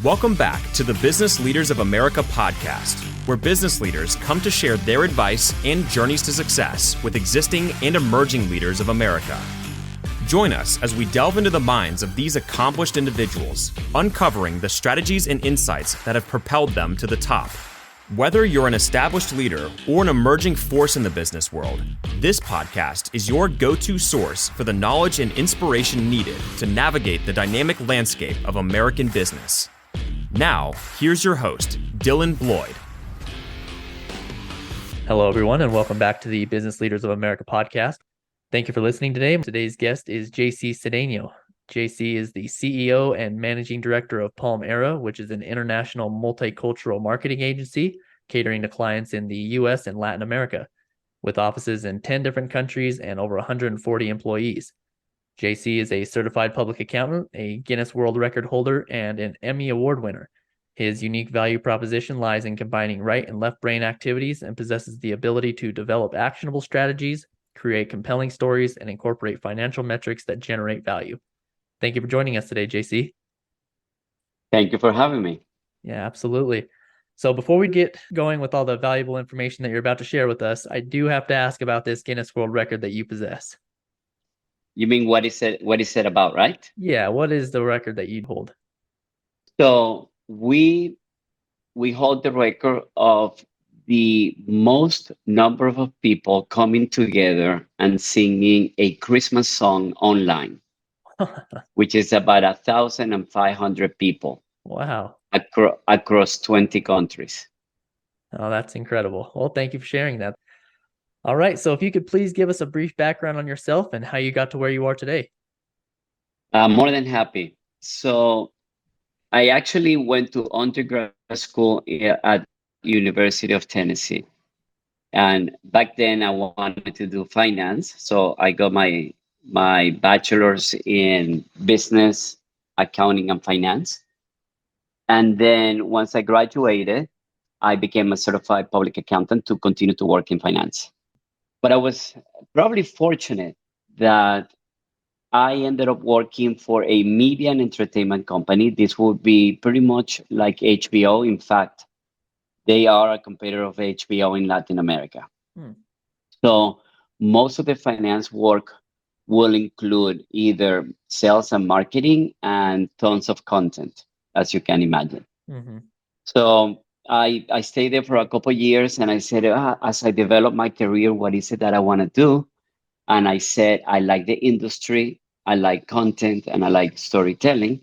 Welcome back to the Business Leaders of America podcast, where business leaders come to share their advice and journeys to success with existing and emerging leaders of America. Join us as we delve into the minds of these accomplished individuals, uncovering the strategies and insights that have propelled them to the top. Whether you're an established leader or an emerging force in the business world, this podcast is your go-to source for the knowledge and inspiration needed to navigate the dynamic landscape of American business. Now, here's your host, Dylan Bloyd. Hello, everyone, and welcome back to the Business Leaders of America podcast. Thank you for listening today. Today's guest is Cedeno. JC is the CEO and Managing Director of PalmEra, which is an international multicultural marketing agency catering to clients in the US and Latin America, with offices in 10 different countries and over 140 employees. JC is a certified public accountant, a Guinness World Record holder, and an Emmy Award winner. His unique value proposition lies in combining right and left brain activities and possesses the ability to develop actionable strategies, create compelling stories, and incorporate financial metrics that generate value. Thank you for joining us today, JC. Thank you for having me. Yeah, absolutely. So before we get going with all the valuable information that you're about to share with us, I do have to ask about this Guinness World Record that you possess. You mean what is it about, right? Yeah, what is the record that you hold? So we hold the record of the most number of people coming together and singing a Christmas song online. Which is about 1,500 people. Wow. Across 20 countries. Oh, that's incredible. Well, thank you for sharing that. All right. So if you could please give us a brief background on yourself and how you got to where you are today. More than happy. So I actually went to undergrad school at University of Tennessee. And back then I wanted to do finance. So I got my bachelor's in business, accounting, and finance. And then once I graduated, I became a certified public accountant to continue to work in finance. But I was probably fortunate that I ended up working for a media and entertainment company. This would be pretty much like HBO. In fact, they are a competitor of HBO in Latin America. So most of the finance work will include either sales and marketing and tons of content, as you can imagine. Mm-hmm. So I stayed there for a couple of years, and I said, as I develop my career, what is it that I want to do? And I said, I like the industry, I like content, and I like storytelling.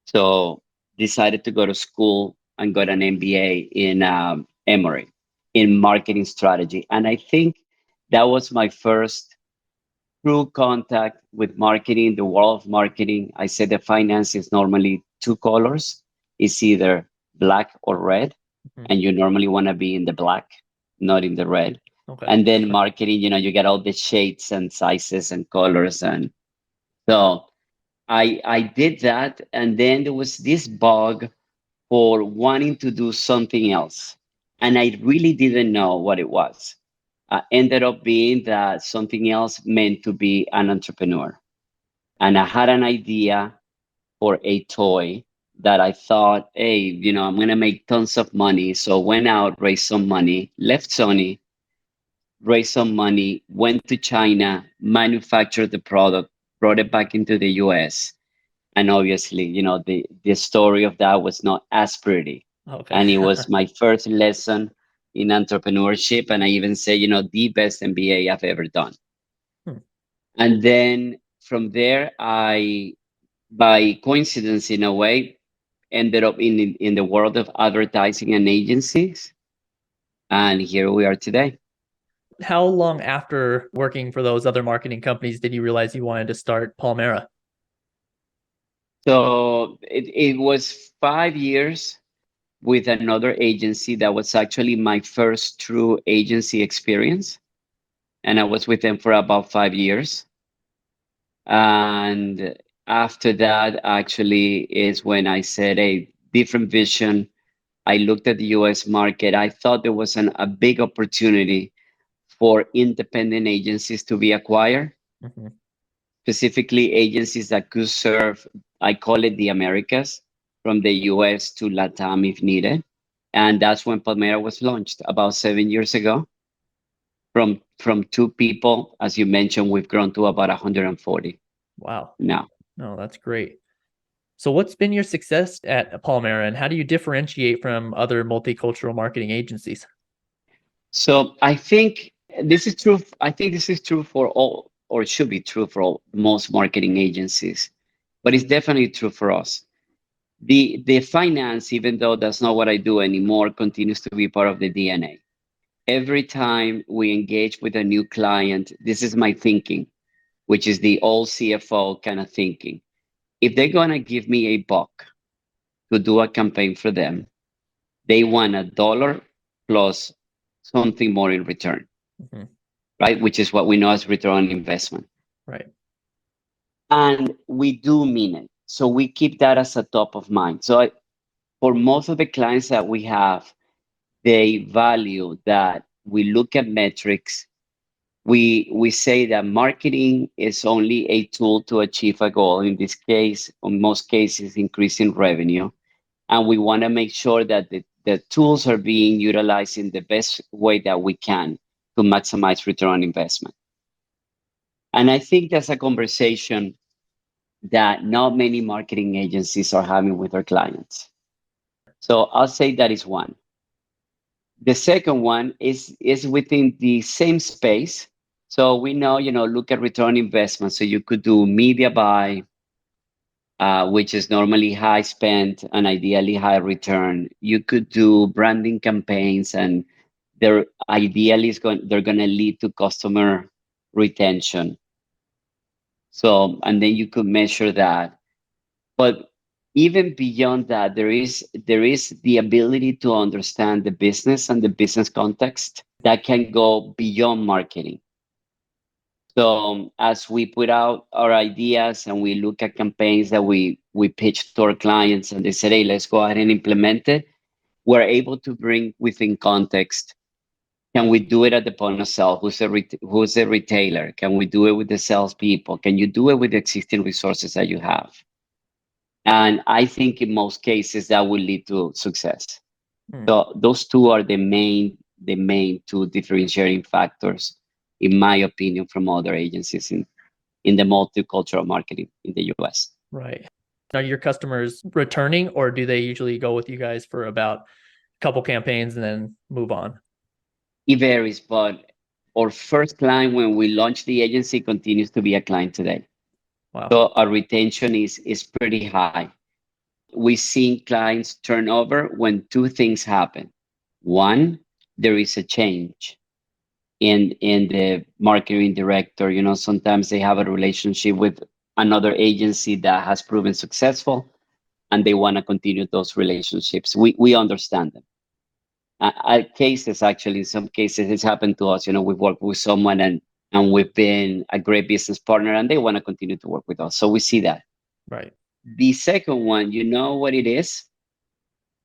So decided to go to school and got an MBA in Emory in marketing strategy. And I think that was my first true contact with marketing, the world of marketing. I said that finance is normally two colors. It's either black or red. Mm-hmm. And you normally want to be in the black, not in the red. Okay. And then marketing, you get all the shades and sizes and colors. And so I did that. And then there was this bug for wanting to do something else. And I really didn't know what it was. Ended up being that something else meant to be an entrepreneur. And I had an idea for a toy that I thought, hey, I'm going to make tons of money. So went out, raised some money, left Sony, raised some money, went to China, manufactured the product, brought it back into the US. And obviously, the story of that was not as pretty. Okay. And it was my first lesson in entrepreneurship, and I even say, the best MBA I've ever done. And then from there, I, by coincidence in a way, ended up in the world of advertising and agencies, and here we are today. How long after working for those other marketing companies did you realize you wanted to start PalmEra? So it was 5 years with another agency. That was actually my first true agency experience. And I was with them for about 5 years. And after that, actually, is when I said a different vision. I looked at the US market. I thought there was a big opportunity for independent agencies to be acquired. Mm-hmm. Specifically agencies that could serve, I call it the Americas. from the US to LATAM if needed. And that's when PalmEra was launched about 7 years ago. From two people, as you mentioned, we've grown to about 140 Wow. now. No, that's great. So what's been your success at PalmEra, and how do you differentiate from other multicultural marketing agencies? So I think this is true. I think this is true for all, or it should be true for most marketing agencies, but it's definitely true for us. The finance, even though that's not what I do anymore, continues to be part of the DNA. Every time we engage with a new client, this is my thinking, which is the old CFO kind of thinking. If they're gonna give me a buck to do a campaign for them, they want $1 plus something more in return, Mm-hmm. right? Which is what we know as return on investment. Right. And we do mean it. So we keep that as a top of mind. So for most of the clients that we have, they value that we look at metrics. We say that marketing is only a tool to achieve a goal. In this case, in most cases, increasing revenue. And we want to make sure that the tools are being utilized in the best way that we can to maximize return on investment. And I think that's a conversation that not many marketing agencies are having with their clients. So I'll say that is one. The second one is within the same space. So we know, look at return on investment. So you could do media buy, which is normally high spend and ideally high return. You could do branding campaigns, and they're they're going to lead to customer retention. So, and then you could measure that. But even beyond that, there is the ability to understand the business and the business context that can go beyond marketing. So as we put out our ideas and we look at campaigns that we pitch to our clients and they say, hey, let's go ahead and implement it, we're able to bring within context. Can we do it at the point of sale? Who's a retailer? Can we do it with the salespeople? Can you do it with the existing resources that you have? And I think in most cases that will lead to success. So those two are the main two differentiating factors, in my opinion, from other agencies in the multicultural marketing in the US. Right. Are your customers returning, or do they usually go with you guys for about a couple campaigns and then move on? It varies, but our first client when we launched the agency continues to be a client today. Wow. So our retention is pretty high. We've seen clients turn over when two things happen. One, there is a change in the marketing director. Sometimes they have a relationship with another agency that has proven successful, and they want to continue those relationships. We understand them. Cases, actually, in some cases, it's happened to us. We've worked with someone and we've been a great business partner, and they want to continue to work with us. So we see that. Right. The second one, you know what it is?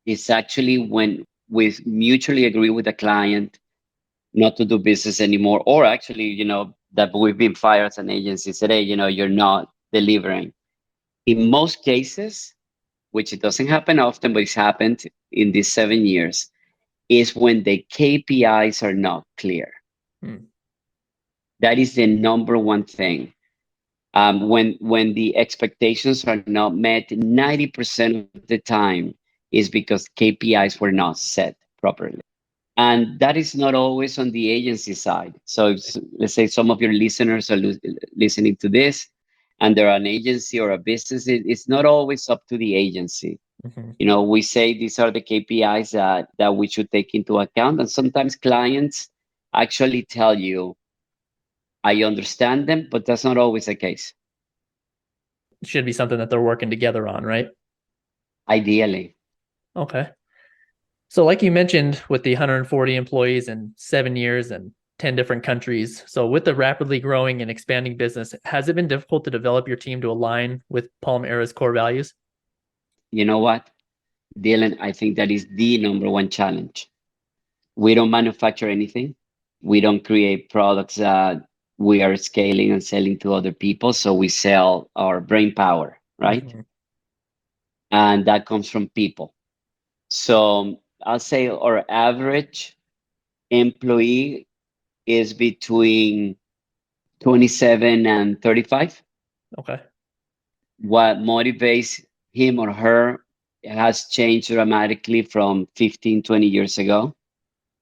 It's actually when we mutually agree with the client not to do business anymore, or actually, that we've been fired as an agency, said, hey, you're not delivering. In most cases, which it doesn't happen often, but it's happened in these 7 years, is when the KPIs are not clear. That is the number one thing. When the expectations are not met, 90% of the time is because KPIs were not set properly. And that is not always on the agency side. So let's say some of your listeners are listening to this, and they're an agency or a business. It's not always up to the agency. We say these are the KPIs that we should take into account. And sometimes clients actually tell you, I understand them, but that's not always the case. It should be something that they're working together on, right? Ideally. Okay. So like you mentioned, with the 140 employees in 7 years and 10 different countries. So with the rapidly growing and expanding business, has it been difficult to develop your team to align with PalmEra's core values? You know what, Dylan, I think that is the number one challenge. We don't manufacture anything. We don't create products that we are scaling and selling to other people. So we sell our brain power, right? and that comes from people. So I'll say our average employee is between 27 and 35. Okay. What motivates him or her has changed dramatically from 15, 20 years ago.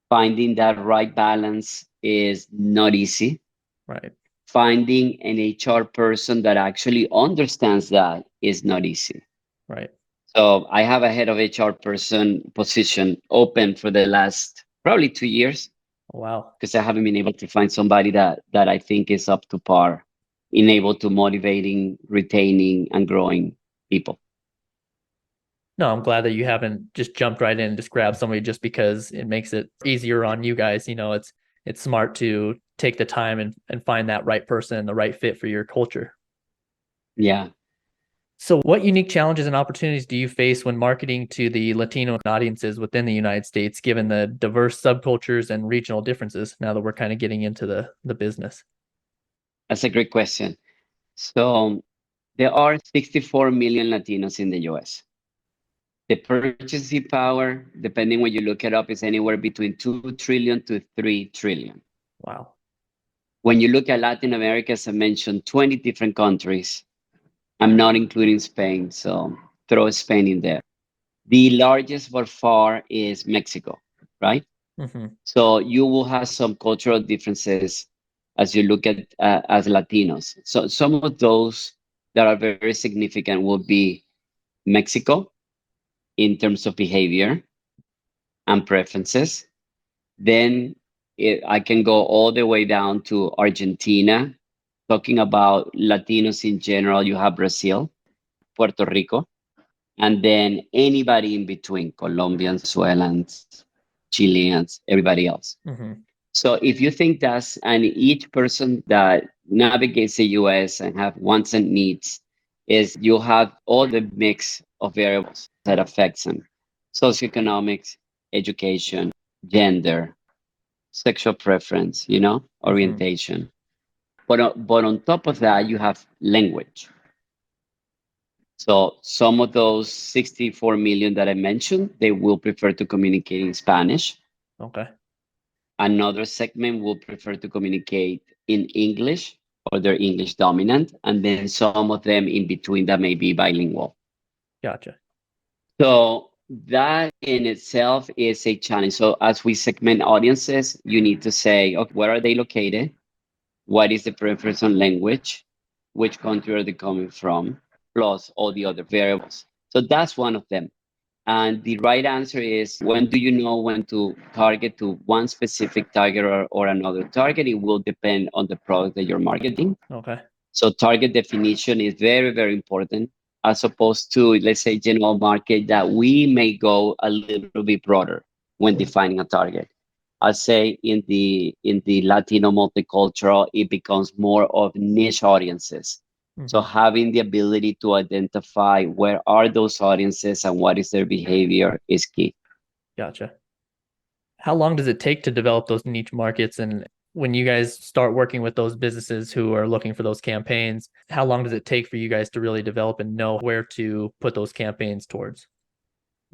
Finding that right balance is not easy. Right. Finding an HR person that actually understands that is not easy. Right. So I have a head of HR person position open for the last probably 2 years Wow. because I haven't been able to find somebody that I think is up to par in able to motivating, retaining, and growing people. No, I'm glad that you haven't just jumped right in and just grabbed somebody just because it makes it easier on you guys. It's smart to take the time and find that right person, the right fit for your culture. Yeah. So what unique challenges and opportunities do you face when marketing to the Latino audiences within the United States, given the diverse subcultures and regional differences, now that we're kind of getting into the business? That's a great question. So there are 64 million Latinos in the US. The purchasing power, depending when you look it up, is anywhere between 2 trillion to 3 trillion. Wow. When you look at Latin America, as I mentioned, 20 different countries. I'm not including Spain, so throw Spain in there. The largest by far is Mexico, right? Mm-hmm. So you will have some cultural differences as you look at as Latinos. So some of those that are very significant will be Mexico in terms of behavior and preferences. Then I can go all the way down to Argentina. Talking about Latinos in general, you have Brazil, Puerto Rico, and then anybody in between, Colombians, Venezuelans, Chileans, everybody else. Mm-hmm. So if you think that's, and each person that navigates the US and have wants and needs, is you have all the mix of variables that affects them. Socioeconomics, education, gender, sexual preference, orientation. But on top of that, you have language. So some of those 64 million that I mentioned, they will prefer to communicate in Spanish. Okay. Another segment will prefer to communicate in English or they're English dominant. And then some of them in between that may be bilingual. Gotcha. So that in itself is a challenge. So as we segment audiences, you need to say, okay, where are they located? What is the preference on language? Which country are they coming from? Plus all the other variables. So that's one of them. And the right answer is, when do you know when to target to one specific target or another target? It will depend on the product that you're marketing. Okay. So target definition is very, very important, as opposed to, let's say, general market, that we may go a little bit broader when defining a target. I'll say in the Latino multicultural, it becomes more of niche audiences. So Mm-hmm. having the ability to identify where are those audiences and what is their behavior is key. Gotcha. How long does it take to develop those niche markets? And when you guys start working with those businesses who are looking for those campaigns, how long does it take for you guys to really develop and know where to put those campaigns towards?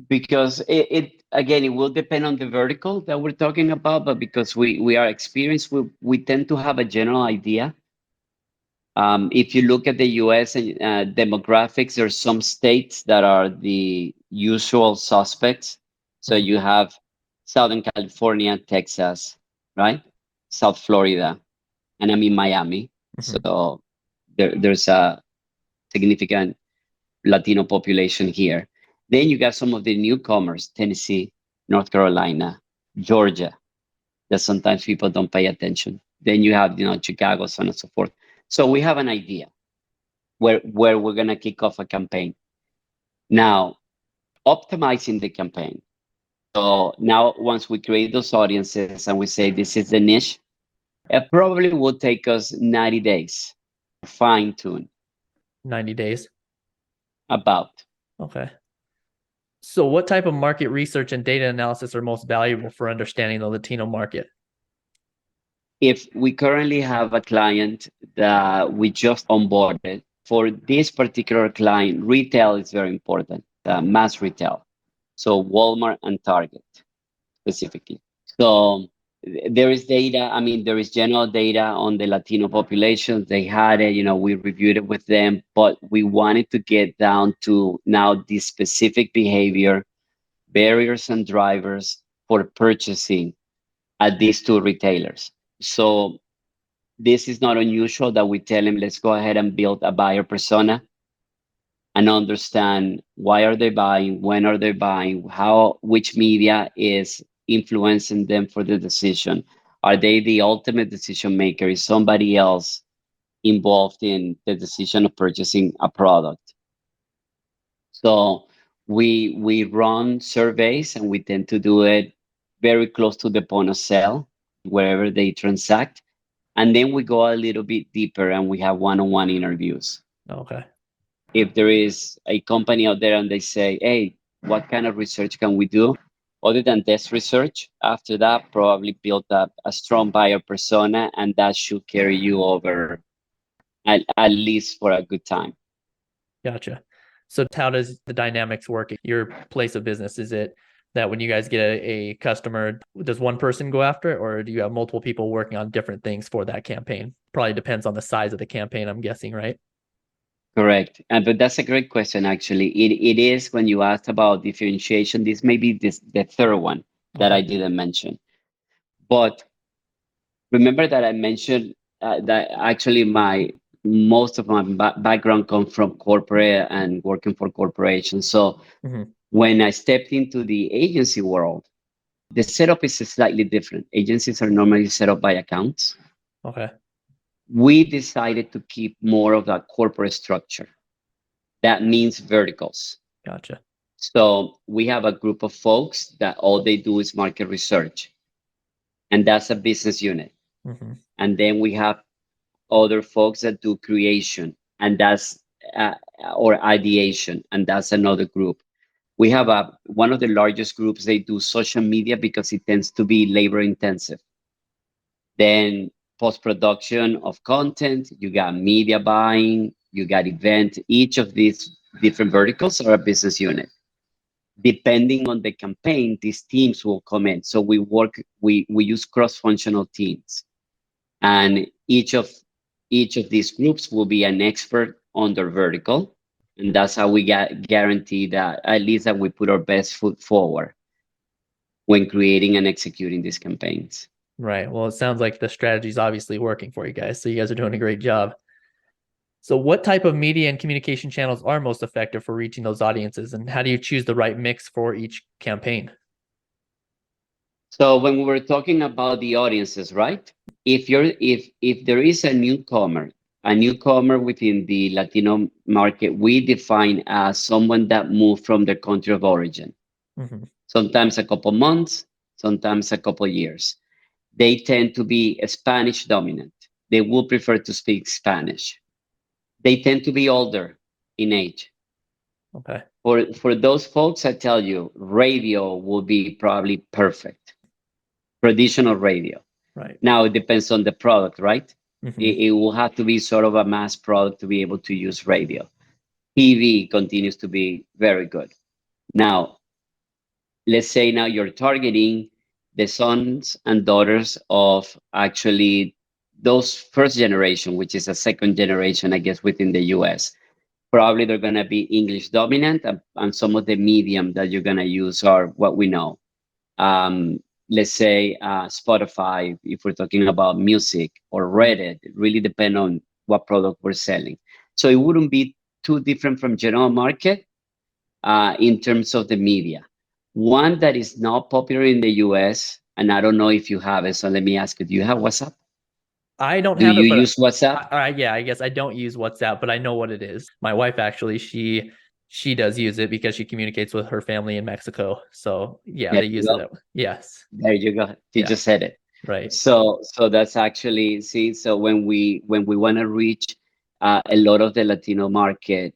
Because it again, it will depend on the vertical that we're talking about, but because we are experienced, we tend to have a general idea. If you look at the US and demographics, there's some states that are the usual suspects. So Mhm. you have Southern California, Texas, right? South Florida, and I mean Miami. Mhm. So there's a significant Latino population here. Then you got some of the newcomers, Tennessee, North Carolina, Georgia, that sometimes people don't pay attention. Then you have, Chicago, so on and so forth. So we have an idea where we're gonna kick off a campaign. Now, optimizing the campaign. So now once we create those audiences and we say this is the niche, it probably will take us 90 days to fine tune 90 days. about. Okay. So what type of market research and data analysis are most valuable for understanding the Latino market? If we currently have a client that we just onboarded, for this particular client, retail is very important. mass retail. So Walmart and Target specifically. So there is data. I mean, there is general data on the Latino population. They had it, we reviewed it with them, but we wanted to get down to now the specific behavior, barriers and drivers for purchasing at these two retailers. So this is not unusual that we tell them, let's go ahead and build a buyer persona and understand why are they buying, when are they buying, which media is influencing them for the decision. Are they the ultimate decision maker? Is somebody else involved in the decision of purchasing a product? So we run surveys, and we tend to do it very close to the point of sale, wherever they transact. And then we go a little bit deeper and we have one-on-one interviews. Okay. If there is a company out there and they say, hey, what kind of research can we do? Other than desk research, after that, probably build up a strong buyer persona, and that should carry you over at least for a good time. Gotcha. So how does the dynamics work at your place of business? Is it that when you guys get a customer, does one person go after it, or do you have multiple people working on different things for that campaign? Probably depends on the size of the campaign, I'm guessing, right? Correct. But that's a great question, actually. It is, when you asked about differentiation, this may be the third one that I didn't mention. But remember that I mentioned that actually most of my background comes from corporate and working for corporations. So when I stepped into the agency world, the setup is slightly different. Agencies are normally set up by accounts. Okay. We decided to keep more of that corporate structure. That means verticals. Gotcha. So we have a group of folks that all they do is market research, and that's a business unit. And then we have other folks that do creation, and that's or ideation, and that's another group. We have one of the largest groups. They do social media because it tends to be labor intensive. Then post-production of content, you got media buying, you got event. Each of these different verticals are a business unit. Depending on the campaign, these teams will come in. So we use cross-functional teams, and each of these groups will be an expert on their vertical, and that's how we guarantee that at least that we put our best foot forward when creating and executing these campaigns. Right. Well, it sounds like the strategy is obviously working for you guys. So you guys are doing a great job. So what type of media and communication channels are most effective for reaching those audiences, and how do you choose the right mix for each campaign? So when we were talking about the audiences, right? If there is a newcomer within the Latino market, we define as someone that moved from their country of origin. Sometimes a couple months, sometimes a couple years. They tend to be Spanish dominant. They will prefer to speak Spanish. They tend to be older in age. Okay. For those folks, I tell you, radio will be probably perfect. Traditional radio. Right. Now it depends on the product, right? It will have to be sort of a mass product to be able to use radio. TV continues to be very good. Now, let's say now you're targeting the sons and daughters of actually those first generation, which is a second generation, I guess, within the US. Probably they're going to be English dominant, and some of the medium that you're going to use are what we know. Let's say Spotify, if we're talking about music, or Reddit. It really depends on what product we're selling. So it wouldn't be too different from general market in terms of the media. One that is not popular in the US, and I don't know if you have it, so let me ask you, do you have WhatsApp? I don't Do have it. you use WhatsApp? Yeah, I guess I don't use WhatsApp, but I know what it is. My wife actually, she does use it because she communicates with her family in Mexico. So yeah, they use it. Yes. There you go. You just said it. Right. So that's actually, so when we want to reach a lot of the Latino market,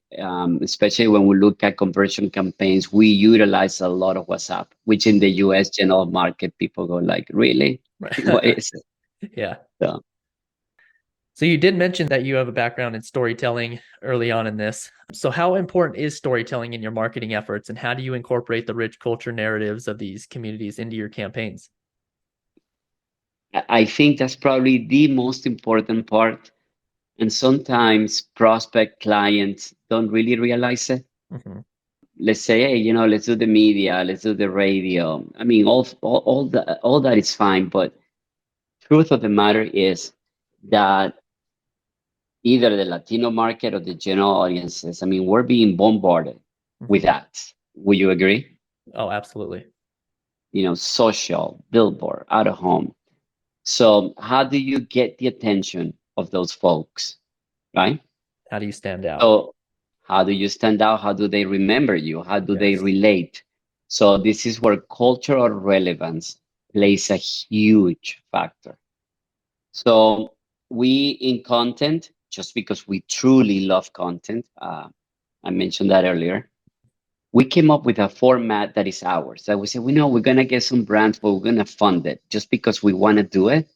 especially when we look at conversion campaigns, we utilize a lot of WhatsApp, which in the US general market, people go like, really? Right. What is it? Yeah. So you did mention that you have a background in storytelling early on in this. So how important is storytelling in your marketing efforts, and how do you incorporate the rich culture narratives of these communities into your campaigns? I think that's probably the most important part. And sometimes prospect clients don't really realize it. Mm-hmm. Let's say, hey, let's do the media, let's do the radio. I mean, all that is fine, but truth of the matter is that either the Latino market or the general audiences, I mean, we're being bombarded with ads. Would you agree? Oh, absolutely. Social, billboard, out of home. So how do you get the attention of those folks, right? How do you stand out? So how do you stand out? How do they remember you? How do they Yes. relate? So this is where cultural relevance plays a huge factor. So we in content, just because we truly love content, I mentioned that earlier, we came up with a format that is ours. That we said, we know we're gonna get some brands, but we're gonna fund it just because we want to do it.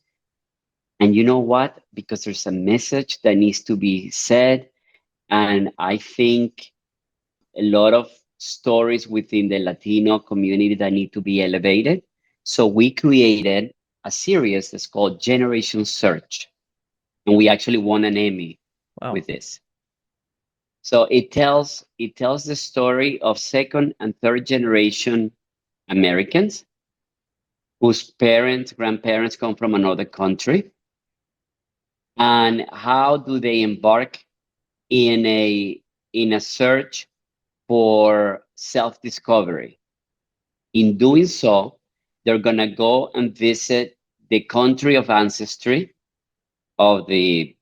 And you know what? Because there's a message that needs to be said. And I think a lot of stories within the Latino community that need to be elevated. So we created a series that's called Generation Search. And we actually won an Emmy with this. So it tells the story of second and third generation Americans whose parents, grandparents come from another country. And how do they embark in a search for self-discovery? In doing so, they're gonna go and visit the country of ancestry of the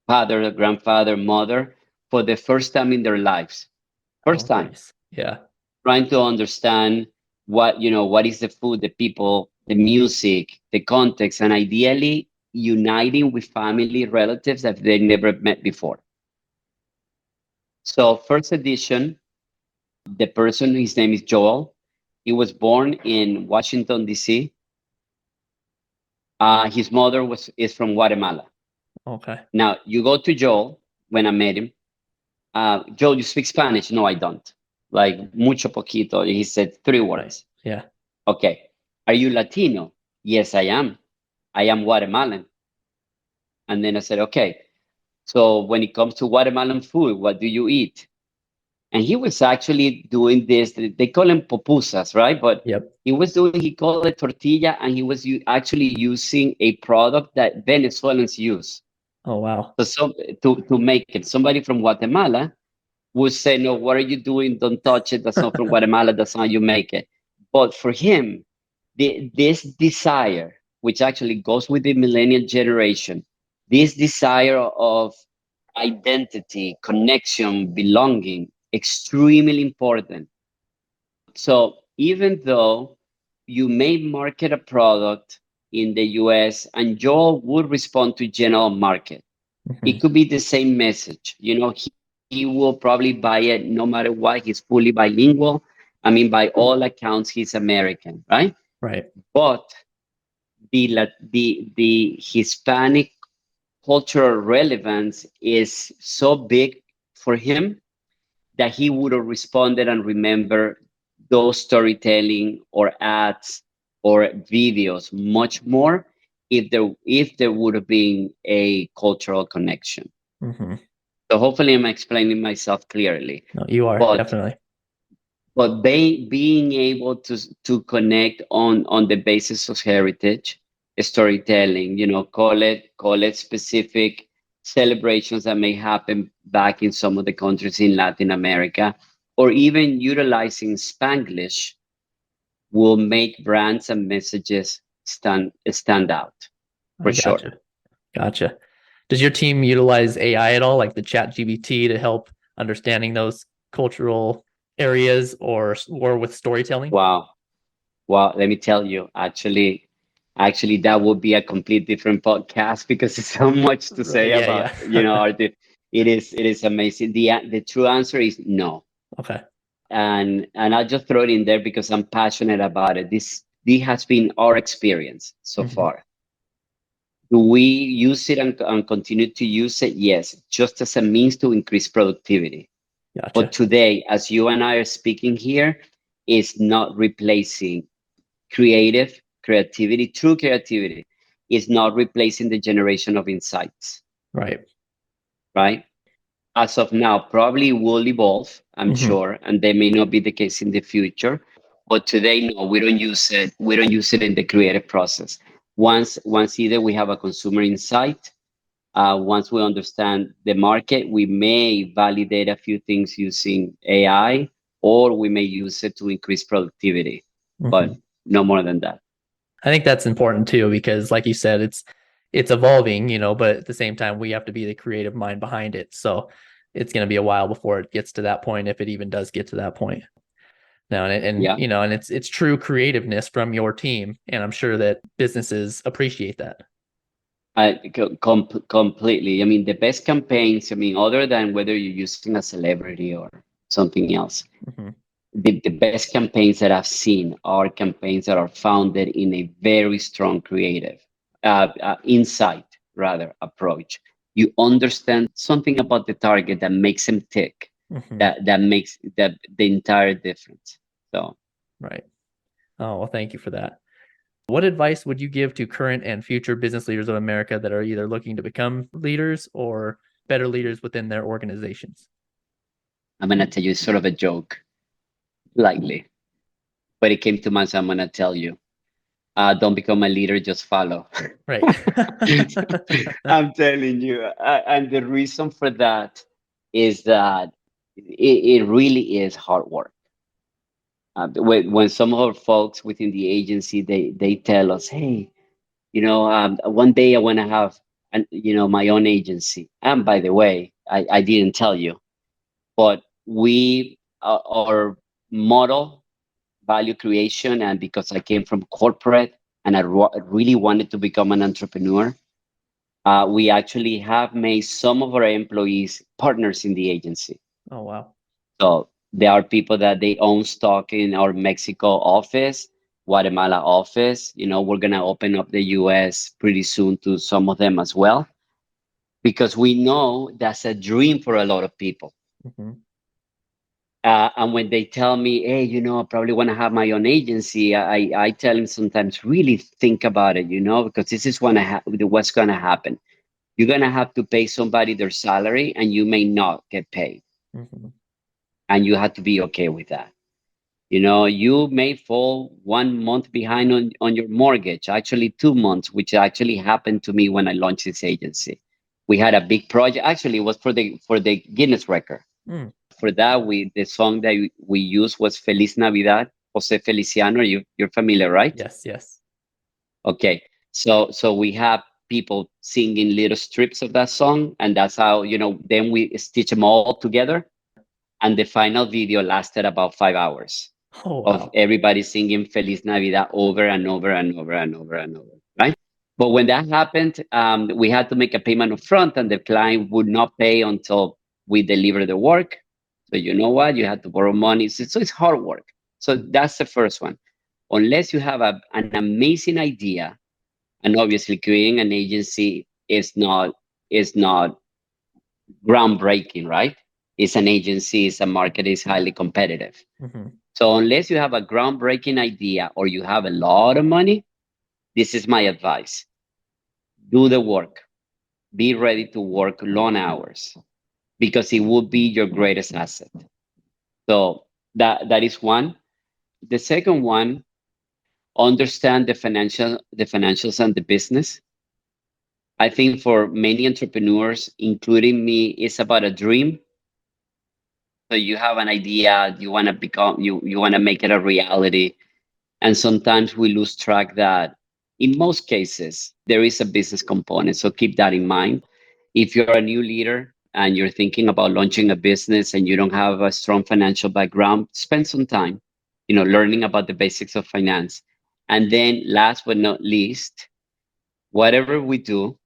father, grandfather, mother for the first time in their lives. First time. Nice. Yeah. Trying to understand what is the food, the people, the music, the context, and ideally uniting with family relatives that they never met before. So first edition, the person, his name is Joel. He was born in Washington, D.C. His mother is from Guatemala. Okay. Now, you go to Joel when I met him. Joel, you speak Spanish? No, I don't. Like, mucho poquito. He said 3 words. Right. Yeah. Okay. Are you Latino? Yes, I am. I am Guatemalan. And then I said, okay. So when it comes to Guatemalan food, what do you eat? And he was actually doing this. They call them pupusas, right? But Yep. he called it tortilla, and he was actually using a product that Venezuelans use. Oh, wow. So to make it, somebody from Guatemala would say, no, what are you doing? Don't touch it. That's not from Guatemala. That's how you make it. But for him, this desire, which actually goes with the millennial generation, this desire of identity, connection, belonging, extremely important. So even though you may market a product in the US and Joel would respond to general market, it could be the same message. He will probably buy it no matter what. He's fully bilingual. I mean, by all accounts, he's American, right? Right. But the Hispanic cultural relevance is so big for him that he would have responded and remember those storytelling or ads or videos much more if there would have been a cultural connection. Mm-hmm. So hopefully I'm explaining myself clearly. No, you are definitely. But being able to connect on the basis of heritage, storytelling, call it specific celebrations that may happen back in some of the countries in Latin America, or even utilizing Spanglish will make brands and messages stand out for sure. Gotcha. Does your team utilize AI at all, like the ChatGPT, to help understanding those cultural areas or with storytelling? Wow. Let me tell you, actually, that would be a complete different podcast because there's so much to say about, it is amazing. The true answer is no. Okay. And I'll just throw it in there because I'm passionate about it. This has been our experience so far. Do we use it and continue to use it? Yes, just as a means to increase productivity. Gotcha. But today, as you and I are speaking here, is not replacing creativity, true creativity is not replacing the generation of insights, Right. right? As of now, probably will evolve, I'm Mhm. sure, and they may not be the case in the future. But today, no, we don't use it. We don't use it in the creative process. Once either we have a consumer insight, once we understand the market, we may validate a few things using AI, or we may use it to increase productivity, but Mhm. no more than that. I think that's important too, because like you said, it's evolving, but at the same time, we have to be the creative mind behind it. So it's going to be a while before it gets to that point, if it even does get to that point. Now, Yeah, and it's true creativeness from your team, and I'm sure that businesses appreciate that. completely. I mean, the best campaigns, I mean, other than whether you're using a celebrity or something else, Mhm. the best campaigns that I've seen are campaigns that are founded in a very strong creative, insight rather approach. You understand something about the target that makes them tick, Mhm. that makes that the entire difference. So Right. Oh, well, thank you for that. What advice would you give to current and future business leaders of America that are either looking to become leaders or better leaders within their organizations? I'm gonna tell you sort of a joke, lightly, but it came to mind, so I'm gonna tell you. Don't become a leader, just follow. Right. I'm telling you. And the reason for that is that it really is hard work. When some of our folks within the agency, they tell us, hey, one day I want to have, my own agency. And by the way, I didn't tell you, but our model value creation, and because I came from corporate and I really wanted to become an entrepreneur, we actually have made some of our employees partners in the agency. Oh, wow. So there are people that they own stock in our Mexico office, Guatemala office. We're gonna open up the US pretty soon to some of them as well, because we know that's a dream for a lot of people. Mhm. And when they tell me, hey, I probably want to have my own agency, I tell them sometimes really think about it, because this is what's going to happen. You're going to have to pay somebody their salary and you may not get paid. Mhm. And you have to be okay with that. You may fall 1 month behind on your mortgage, actually 2 months, which actually happened to me when I launched this agency. We had a big project. Actually, it was for the Guinness record. Mm. For that, the song that we used was Feliz Navidad, Jose Feliciano. You're familiar, right? Yes, yes. Okay. So we have people singing little strips of that song, and that's how, then we stitch them all together. And the final video lasted about 5 hours Oh, of wow. everybody singing Feliz Navidad over and over and over and over and over, right? But when that happened, we had to make a payment up front, and the client would not pay until we deliver the work. So you know what? You had to borrow money. So it's hard work. So that's the first one. Unless you have an amazing idea, and obviously creating an agency is not groundbreaking, right? It's an agency, it's a market, is highly competitive. Mhm. So unless you have a groundbreaking idea or you have a lot of money, this is my advice. Do the work. Be ready to work long hours because it will be your greatest asset. So that is one. The second one, understand the financials and the business. I think for many entrepreneurs, including me, it's about a dream. So you have an idea, you want to make it a reality. And sometimes we lose track that in most cases, there is a business component. So keep that in mind. If you're a new leader and you're thinking about launching a business and you don't have a strong financial background, spend some time, learning about the basics of finance. And then last but not least, whatever we do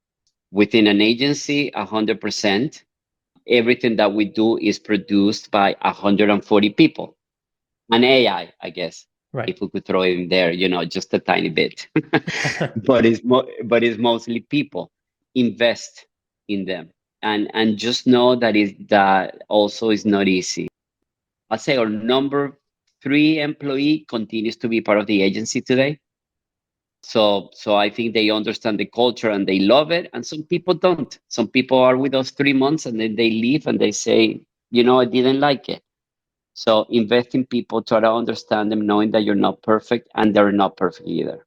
within an agency, 100%, everything that we do is produced by 140 people. An AI, I guess. Right. if we could throw it in there, just a tiny bit. But it's mostly people. Invest in them, and just know that also is not easy. I'll say our number 3 employee continues to be part of the agency today. So I think they understand the culture and they love it. And some people don't. Some people are with us 3 months and then they leave and they say, I didn't like it. So invest in people, try to understand them, knowing that you're not perfect and they're not perfect either.